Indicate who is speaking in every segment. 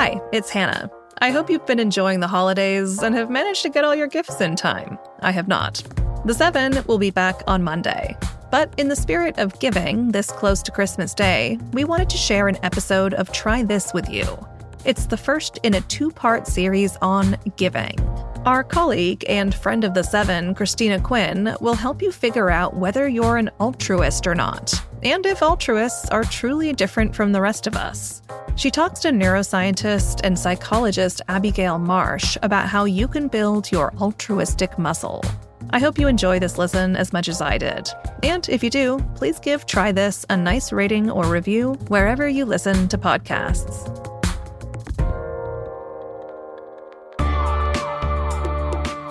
Speaker 1: Hi, it's Hannah. I hope you've been enjoying the holidays and have managed to get all your gifts in time. I have not. The 7 will be back on Monday. But in the spirit of giving this close to Christmas Day, we wanted to share an episode of Try This with you. It's the first in a 2-part series on giving. Our colleague and friend of the 7, Cristina Quinn, will help you figure out whether you're an altruist or not, and if altruists are truly different from the rest of us. She talks to neuroscientist and psychologist Abigail Marsh about how you can build your altruistic muscle. I hope you enjoy this listen as much as I did. And if you do, please give Try This a nice rating or review wherever you listen to podcasts.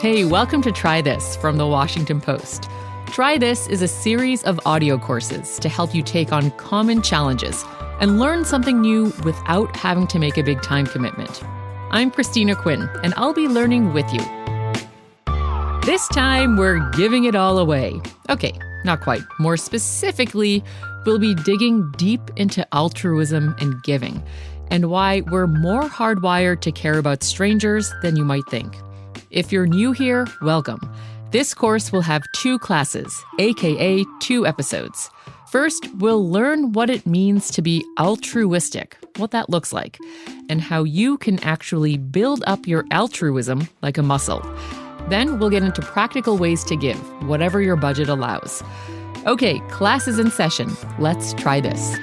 Speaker 2: Hey, welcome to Try This from The Washington Post. Try This is a series of audio courses to help you take on common challenges and learn something new without having to make a big time commitment. I'm Cristina Quinn, and I'll be learning with you. This time, we're giving it all away. Okay, not quite. More specifically, we'll be digging deep into altruism and giving, and why we're more hardwired to care about strangers than you might think. If you're new here, welcome. This course will have 2 classes, aka 2 episodes. First, we'll learn what it means to be altruistic, what that looks like, and how you can actually build up your altruism like a muscle. Then we'll get into practical ways to give, whatever your budget allows. Okay, class is in session. Let's try this.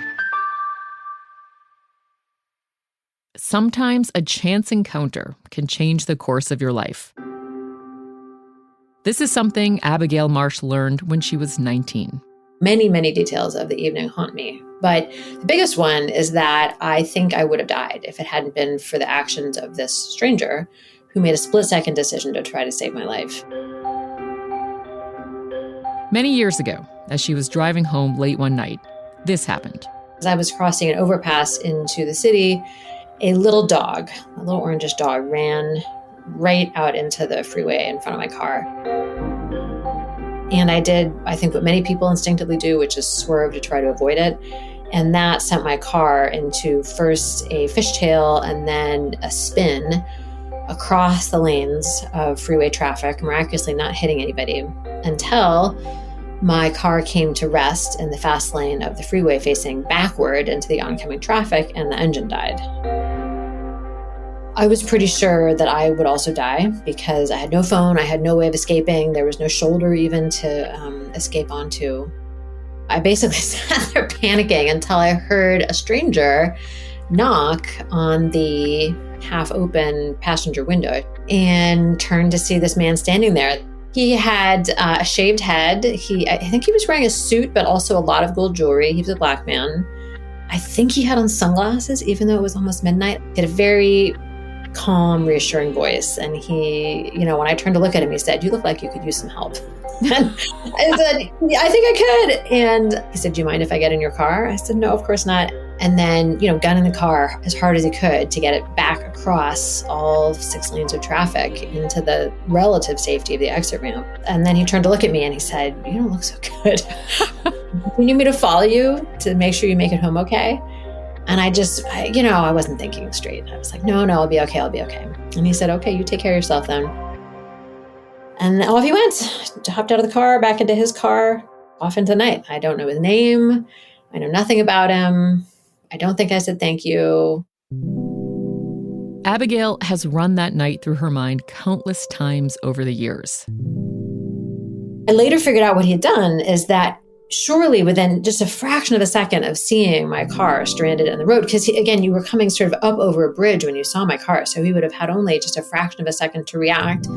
Speaker 2: Sometimes a chance encounter can change the course of your life. This is something Abigail Marsh learned when she was 19.
Speaker 3: Many details of the evening haunt me. But the biggest one is that I think I would have died if it hadn't been for the actions of this stranger who made a split-second decision to try to save my life.
Speaker 2: Many years ago, as she was driving home late one night, this happened.
Speaker 3: As I was crossing an overpass into the city, a little dog, a little orangish dog, ran right out into the freeway in front of my car. And I did, I think, what many people instinctively do, which is swerve to try to avoid it. And that sent my car into first a fishtail and then a spin across the lanes of freeway traffic, miraculously not hitting anybody, until my car came to rest in the fast lane of the freeway facing backward into the oncoming traffic, and the engine died. I was pretty sure that I would also die because I had no phone, I had no way of escaping, there was no shoulder even to escape onto. I basically sat there panicking until I heard a stranger knock on the half-open passenger window and turned to see this man standing there. He had a shaved head. I think he was wearing a suit, but also a lot of gold jewelry. He was a black man. I think he had on sunglasses, even though it was almost midnight. He had a very calm, reassuring voice. And he, when I turned to look at him, he said, "You look like you could use some help." And I said, "Yeah, I think I could." And he said, "Do you mind if I get in your car?" I said, "No, of course not." And then, got in the car as hard as he could to get it back across all 6 lanes of traffic into the relative safety of the exit ramp. And then he turned to look at me and he said, "You don't look so good. You need me to follow you to make sure you make it home okay?" And I wasn't thinking straight. I was like, no, I'll be okay. And he said, "Okay, you take care of yourself then." And off he went, hopped out of the car, back into his car, off into the night. I don't know his name. I know nothing about him. I don't think I said thank you.
Speaker 2: Abigail has run that night through her mind countless times over the years.
Speaker 3: I later figured out what he had done is that surely within just a fraction of a second of seeing my car stranded in the road, because you were coming sort of up over a bridge when you saw my car, so he would have had only just a fraction of a second to react,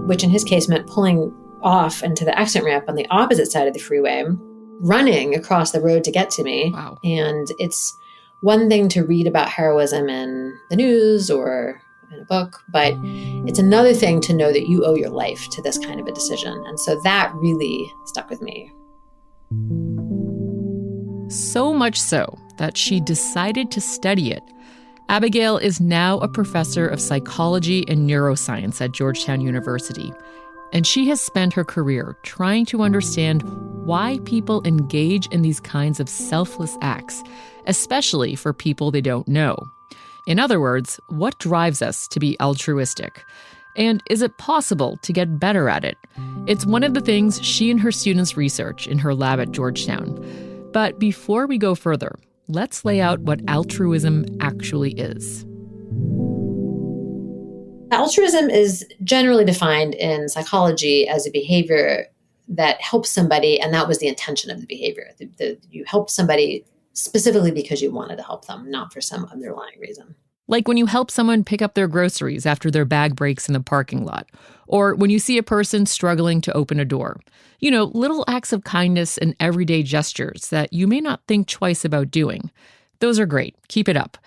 Speaker 3: which in his case meant pulling off into the exit ramp on the opposite side of the freeway, running across the road to get to me.
Speaker 2: Wow.
Speaker 3: And it's one thing to read about heroism in the news or in a book, but it's another thing to know that you owe your life to this kind of a decision. And so that really stuck with me.
Speaker 2: So much so that she decided to study it. Abigail is now a professor of psychology and neuroscience at Georgetown University. And she has spent her career trying to understand why people engage in these kinds of selfless acts, especially for people they don't know. In other words, what drives us to be altruistic? And is it possible to get better at it? It's one of the things she and her students research in her lab at Georgetown. But before we go further, let's lay out what altruism actually is.
Speaker 3: Altruism is generally defined in psychology as a behavior that helps somebody, and that was the intention of the behavior. You helped somebody specifically because you wanted to help them, not for some underlying reason.
Speaker 2: Like when you help someone pick up their groceries after their bag breaks in the parking lot, or when you see a person struggling to open a door. You know, little acts of kindness and everyday gestures that you may not think twice about doing. Those are great. Keep it up.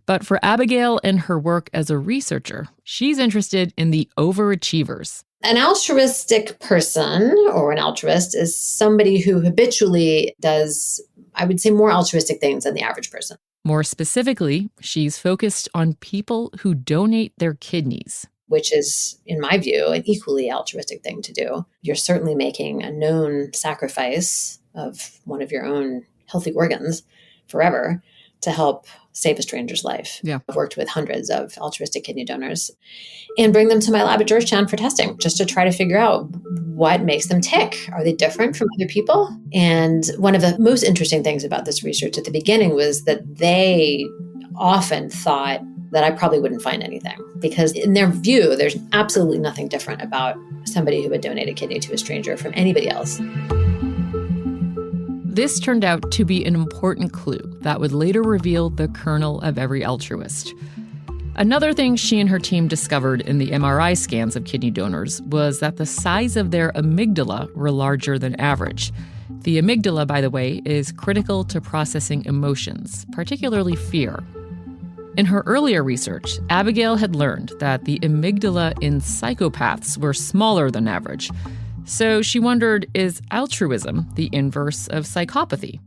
Speaker 2: But for Abigail and her work as a researcher, she's interested in the overachievers.
Speaker 3: An altruistic person, or an altruist, is somebody who habitually does, I would say, more altruistic things than the average person.
Speaker 2: More specifically, she's focused on people who donate their kidneys.
Speaker 3: Which is, in my view, an equally altruistic thing to do. You're certainly making a known sacrifice of one of your own healthy organs forever to help save a stranger's life.
Speaker 2: Yeah.
Speaker 3: I've worked with hundreds of altruistic kidney donors and bring them to my lab at Georgetown for testing, just to try to figure out what makes them tick. Are they different from other people? And one of the most interesting things about this research at the beginning was that they often thought that I probably wouldn't find anything, because in their view, there's absolutely nothing different about somebody who would donate a kidney to a stranger from anybody else.
Speaker 2: This turned out to be an important clue that would later reveal the kernel of every altruist. Another thing she and her team discovered in the MRI scans of kidney donors was that the size of their amygdala were larger than average. The amygdala, by the way, is critical to processing emotions, particularly fear. In her earlier research, Abigail had learned that the amygdala in psychopaths were smaller than average. So she wondered, is altruism the inverse of psychopathy?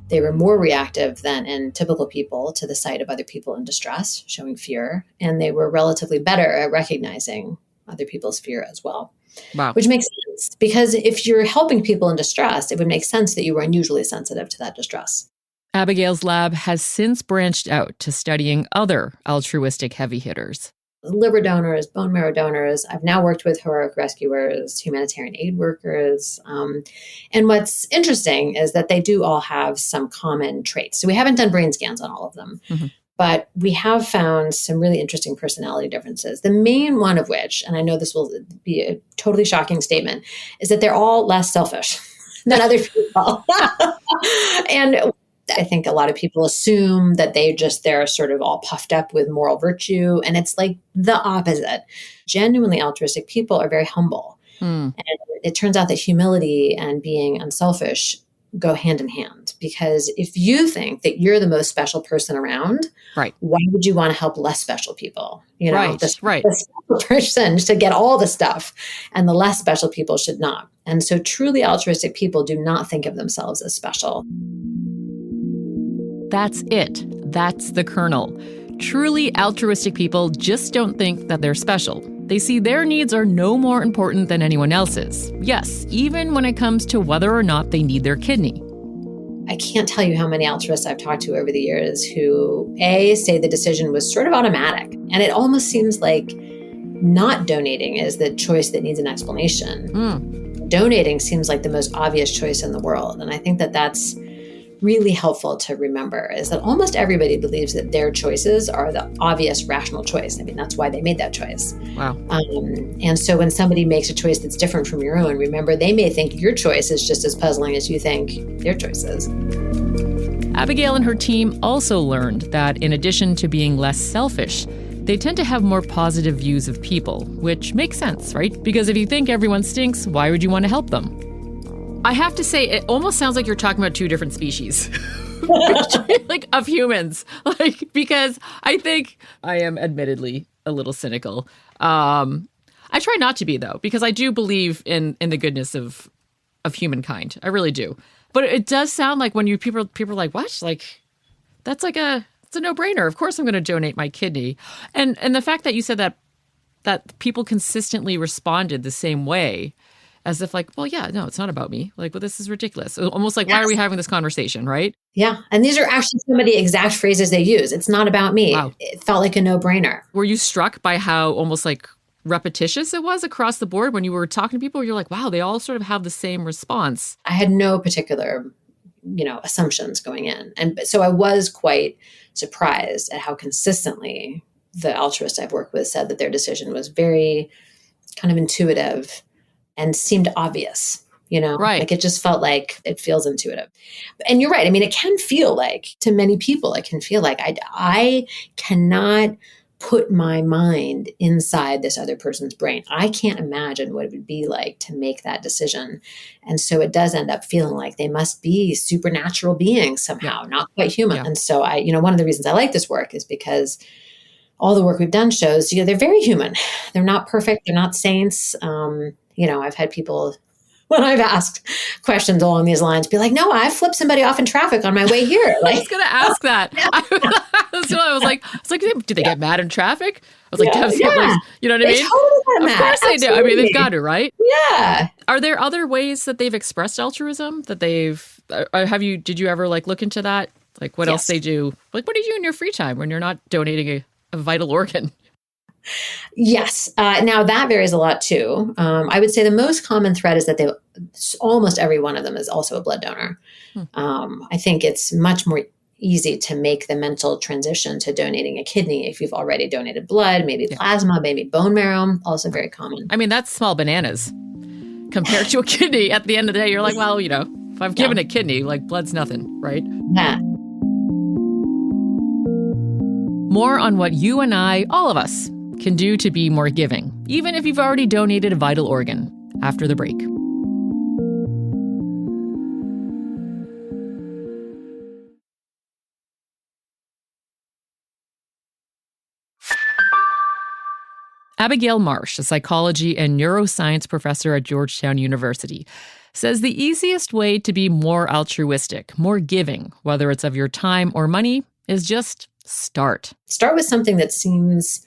Speaker 3: They were more reactive than in typical people to the sight of other people in distress, showing fear, and they were relatively better at recognizing other people's fear as well.
Speaker 2: Wow.
Speaker 3: Which makes sense, because if you're helping people in distress, it would make sense that you were unusually sensitive to that distress.
Speaker 2: Abigail's lab has since branched out to studying other altruistic heavy hitters.
Speaker 3: Liver donors, bone marrow donors. I've now worked with heroic rescuers, humanitarian aid workers. And what's interesting is that they do all have some common traits. So we haven't done brain scans on all of them, but we have found some really interesting personality differences. The main one of which, and I know this will be a totally shocking statement, is that they're all less selfish than other people. And I think a lot of people assume that they're sort of all puffed up with moral virtue. And it's like the opposite. Genuinely altruistic people are very humble. And it turns out that humility and being unselfish go hand in hand. Because if you think that you're the most special person around,
Speaker 2: right,
Speaker 3: why would you want to help less special people? You know,
Speaker 2: right.
Speaker 3: The special person should get all the stuff, and the less special people should not. And so truly altruistic people do not think of themselves as special.
Speaker 2: That's it. That's the kernel. Truly altruistic people just don't think that they're special. They see their needs are no more important than anyone else's. Yes, even when it comes to whether or not they need their kidney.
Speaker 3: I can't tell you how many altruists I've talked to over the years who, say the decision was sort of automatic. And it almost seems like not donating is the choice that needs an explanation. Donating seems like the most obvious choice in the world. And I think that that's really helpful to remember, is that almost everybody believes that their choices are the obvious rational choice. I mean, that's why they made that choice.
Speaker 2: Wow.
Speaker 3: And so when somebody makes a choice that's different from your own, remember, they may think your choice is just as puzzling as you think their choice is.
Speaker 2: Abigail and her team also learned that in addition to being less selfish, they tend to have more positive views of people, which makes sense, right? Because if you think everyone stinks, why would you want to help them? I have to say, it almost sounds like you're talking about two different species, like of humans, because I think I am admittedly a little cynical. I try not to be, though, because I do believe in the goodness of humankind. I really do. But it does sound like when people are like, what? Like, that's like it's a no-brainer. Of course I'm going to donate my kidney. And the fact that you said that people consistently responded the same way, as if like, well, yeah, no, it's not about me. Like, well, this is ridiculous. Almost like, why are we having this conversation, right?
Speaker 3: Yeah. And these are actually some of the exact phrases they use. It's not about me.
Speaker 2: Wow.
Speaker 3: It felt like a no-brainer.
Speaker 2: Were you struck by how almost like repetitious it was across the board when you were talking to people? You're like, wow, they all sort of have the same response.
Speaker 3: I had no particular, assumptions going in. And so I was quite surprised at how consistently the altruists I've worked with said that their decision was very kind of intuitive and seemed obvious,
Speaker 2: Right.
Speaker 3: Like it just felt like it feels intuitive. And you're right. I mean, it can feel like, to many people, it can feel like I cannot put my mind inside this other person's brain. I can't imagine what it would be like to make that decision. And so it does end up feeling like they must be supernatural beings somehow, not quite human. Yeah. And so one of the reasons I like this work is because all the work we've done shows, they're very human. They're not perfect. They're not saints. I've had people, when I've asked questions along these lines, be like, no, I flipped somebody off in traffic on my way here. Like,
Speaker 2: I was going to ask that. So I was like, do they get mad in traffic? I was like, you know what I mean?
Speaker 3: Totally
Speaker 2: of course they do. I mean, they've got to, right?
Speaker 3: Yeah.
Speaker 2: Are there other ways that they've expressed altruism that did you ever like look into that? Like what else they do? Like, what do you do in your free time when you're not donating a vital organ?
Speaker 3: Yes. Now that varies a lot too. I would say the most common thread is that almost every one of them is also a blood donor. I think it's much more easy to make the mental transition to donating a kidney if you've already donated blood, maybe plasma, maybe bone marrow, also very common.
Speaker 2: I mean, that's small bananas compared to a kidney. At the end of the day, you're like, well, if I've given a kidney, like blood's nothing, right?
Speaker 3: Yeah.
Speaker 2: More on what you and I, all of us, can do to be more giving, even if you've already donated a vital organ, after the break. Abigail Marsh, a psychology and neuroscience professor at Georgetown University, says the easiest way to be more altruistic, more giving, whether it's of your time or money, is just start.
Speaker 3: Start with something that seems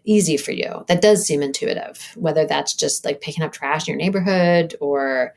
Speaker 3: easy for you, that does seem intuitive, whether that's just like picking up trash in your neighborhood or,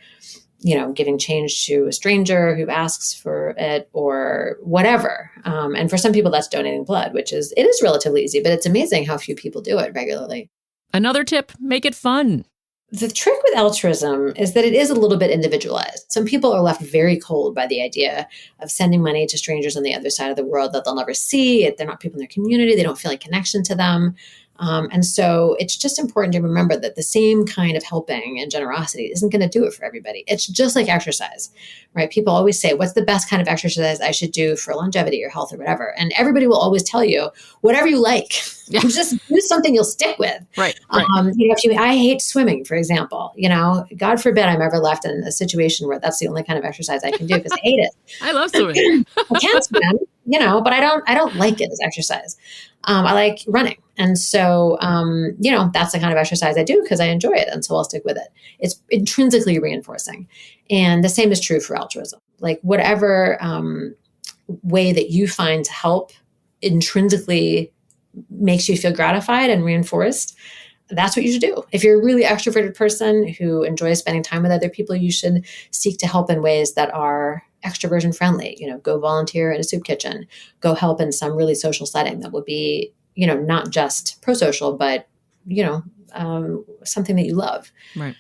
Speaker 3: giving change to a stranger who asks for it or whatever. And for some people, that's donating blood, it is relatively easy, but it's amazing how few people do it regularly.
Speaker 2: Another tip, make it fun.
Speaker 3: The trick with altruism is that it is a little bit individualized. Some people are left very cold by the idea of sending money to strangers on the other side of the world that they'll never see. They're not people in their community. They don't feel like connection to them. And so it's just important to remember that the same kind of helping and generosity isn't going to do it for everybody. It's just like exercise, right? People always say, what's the best kind of exercise I should do for longevity or health or whatever? And everybody will always tell you, whatever you like. Yeah. Just do something you'll stick with.
Speaker 2: Right.
Speaker 3: I hate swimming, for example. God forbid I'm ever left in a situation where that's the only kind of exercise I can do because I hate it.
Speaker 2: I love swimming.
Speaker 3: I can swim, but I don't like it as exercise. I like running. And so, that's the kind of exercise I do because I enjoy it. And so I'll stick with it. It's intrinsically reinforcing. And the same is true for altruism. Like whatever way that you find to help intrinsically makes you feel gratified and reinforced, that's what you should do. If you're a really extroverted person who enjoys spending time with other people, you should seek to help in ways that are extroversion friendly. Go volunteer in a soup kitchen, go help in some really social setting that will be, not just pro-social, but, something that you love.
Speaker 2: Right.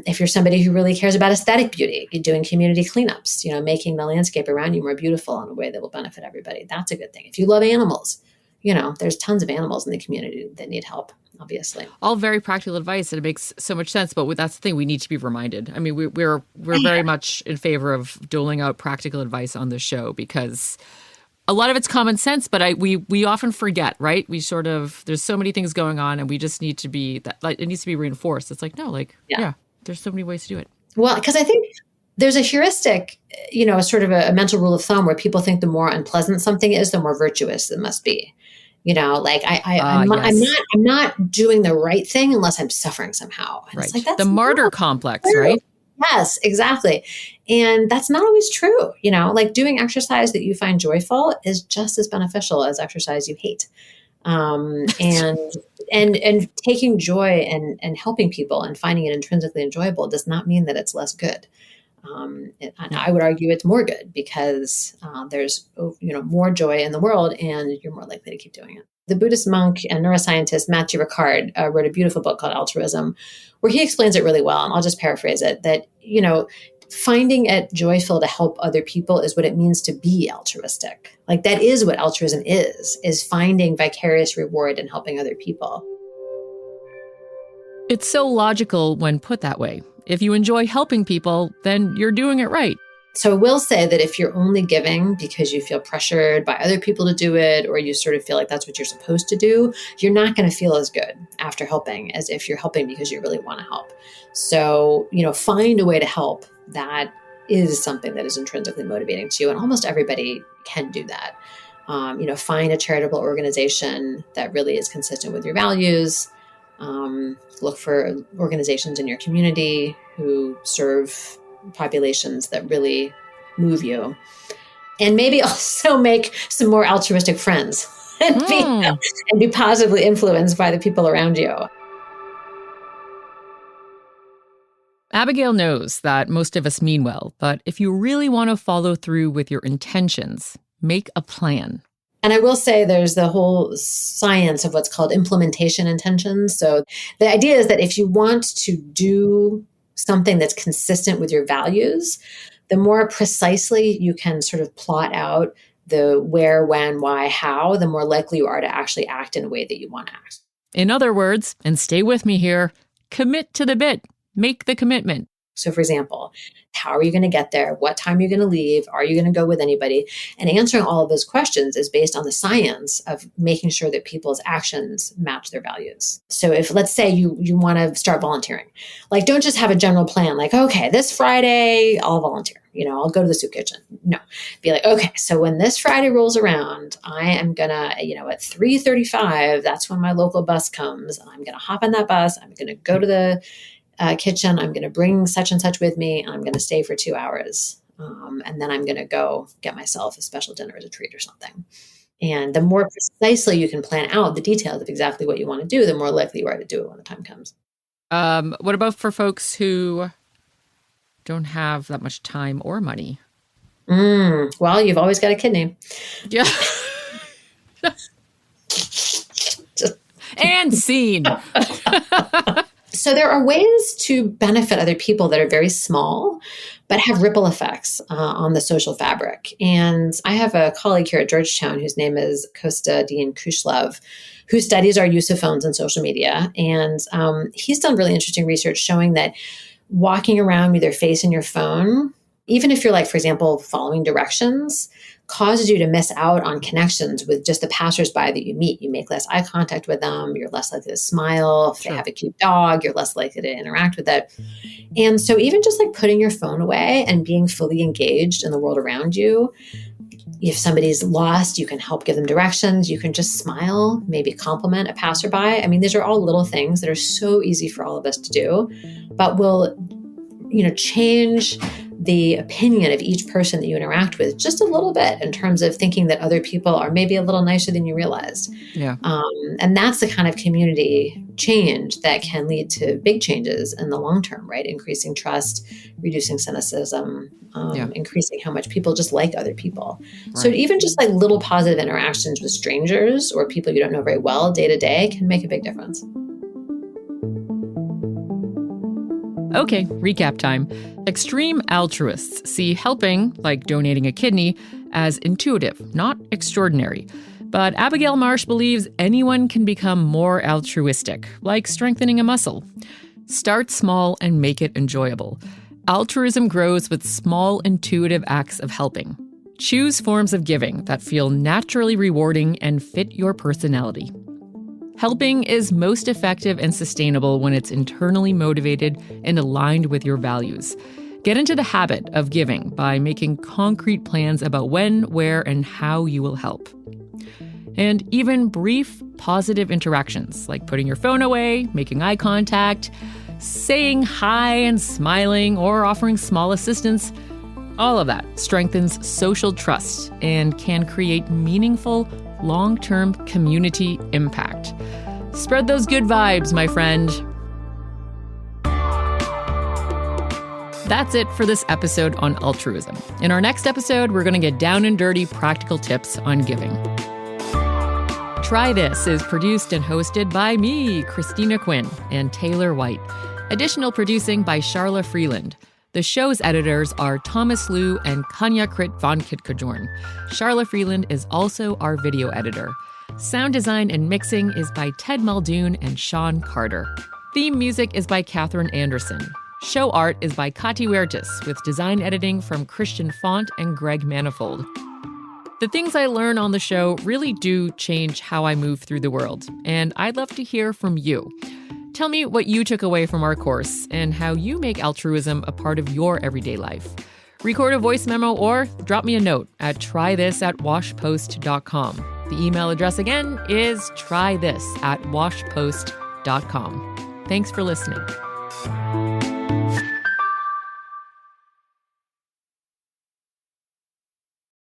Speaker 3: If you're somebody who really cares about aesthetic beauty, you're doing community cleanups, making the landscape around you more beautiful in a way that will benefit everybody. That's a good thing. If you love animals, there's tons of animals in the community that need help, obviously.
Speaker 2: All very practical advice, and it makes so much sense. But that's the thing, we need to be reminded. I mean, we're very much in favor of doling out practical advice on this show because a lot of it's common sense, but we often forget, right? There's so many things going on, and we just need to be it needs to be reinforced. It's like, no, there's so many ways to do it.
Speaker 3: Well, because I think there's a heuristic, sort of a mental rule of thumb where people think the more unpleasant something is, the more virtuous it must be. I'm not doing the right thing unless I'm suffering somehow. And
Speaker 2: right.
Speaker 3: It's like, that's
Speaker 2: the martyr complex, true. Right?
Speaker 3: Yes, exactly. And that's not always true. Doing exercise that you find joyful is just as beneficial as exercise you hate. And And taking joy and helping people and finding it intrinsically enjoyable does not mean that it's less good. I would argue it's more good because there's more joy in the world and you're more likely to keep doing it. The Buddhist monk and neuroscientist Matthew Ricard wrote a beautiful book called Altruism, where he explains it really well. And I'll just paraphrase it, that, finding it joyful to help other people is what it means to be altruistic. Like that is what altruism is finding vicarious reward in helping other people.
Speaker 2: It's so logical when put that way. If you enjoy helping people, then you're doing it right.
Speaker 3: So I will say that if you're only giving because you feel pressured by other people to do it, or you sort of feel like that's what you're supposed to do, you're not going to feel as good after helping as if you're helping because you really want to help. So, find a way to help that is something that is intrinsically motivating to you. And almost everybody can do that. Find a charitable organization that really is consistent with your values. Look for organizations in your community who serve populations that really move you. And maybe also make some more altruistic friends and be positively influenced by the people around you.
Speaker 2: Abigail knows that most of us mean well, but if you really want to follow through with your intentions, make a plan.
Speaker 3: And I will say there's the whole science of what's called implementation intentions. So the idea is that if you want to do something that's consistent with your values, the more precisely you can sort of plot out the where, when, why, how, the more likely you are to actually act in a way that you want to act.
Speaker 2: In other words, and stay with me here, commit to the bit. Make the commitment.
Speaker 3: So for example, how are you going to get there? What time are you going to leave? Are you going to go with anybody? And answering all of those questions is based on the science of making sure that people's actions match their values. So if, let's say you want to start volunteering, like don't just have a general plan, like, okay, this Friday I'll volunteer. I'll go to the soup kitchen. No, be like, okay, so when this Friday rolls around, I am going to, at 3:35, that's when my local bus comes. And I'm going to hop on that bus. I'm going to go to the kitchen. I'm going to bring such and such with me, and I'm going to stay for 2 hours. And then I'm going to go get myself a special dinner as a treat or something. And the more precisely you can plan out the details of exactly what you want to do, the more likely you are to do it when the time comes.
Speaker 2: What about for folks who don't have that much time or money?
Speaker 3: Well, you've always got a kidney.
Speaker 2: Yeah. And scene.
Speaker 3: So there are ways to benefit other people that are very small, but have ripple effects on the social fabric. And I have a colleague here at Georgetown whose name is Kosta Dean Kushlov, who studies our use of phones and social media. And he's done really interesting research showing that walking around with your face in your phone, even if you're like, for example, following directions, causes you to miss out on connections with just the passersby that you meet. You make less eye contact with them. You're less likely to smile. If they have a cute dog, you're less likely to interact with it. And so even just like putting your phone away and being fully engaged in the world around you, if somebody's lost, you can help give them directions. You can just smile, maybe compliment a passerby. I mean, these are all little things that are so easy for all of us to do, but will, change the opinion of each person that you interact with just a little bit in terms of thinking that other people are maybe a little nicer than you realized. Yeah. And that's the kind of community change that can lead to big changes in the long term, right? Increasing trust, reducing cynicism, increasing how much people just like other people. Right. So even just like little positive interactions with strangers or people you don't know very well day to day can make a big difference.
Speaker 2: Okay, recap time. Extreme altruists see helping, like donating a kidney, as intuitive, not extraordinary. But Abigail Marsh believes anyone can become more altruistic, like strengthening a muscle. Start small and make it enjoyable. Altruism grows with small, intuitive acts of helping. Choose forms of giving that feel naturally rewarding and fit your personality. Helping is most effective and sustainable when it's internally motivated and aligned with your values. Get into the habit of giving by making concrete plans about when, where, and how you will help. And even brief, positive interactions, like putting your phone away, making eye contact, saying hi and smiling, or offering small assistance, all of that strengthens social trust and can create meaningful, long-term community impact. Spread those good vibes, my friend. That's it for this episode on altruism. In our next episode, we're going to get down and dirty practical tips on giving. Try This is produced and hosted by me, Cristina Quinn, and Taylor White. Additional producing by Charla Freeland. The show's editors are Thomas Liu and Kanya Krit von Kitkajorn. Charla Freeland is also our video editor. Sound design and mixing is by Ted Muldoon and Sean Carter. Theme music is by Catherine Anderson. Show art is by Kati Huertas, with design editing from Christian Font and Greg Manifold. The things I learn on the show really do change how I move through the world, and I'd love to hear from you. Tell me what you took away from our course and how you make altruism a part of your everyday life. Record a voice memo or drop me a note at trythis@washpost.com. The email address again is trythis@washpost.com. Thanks for listening.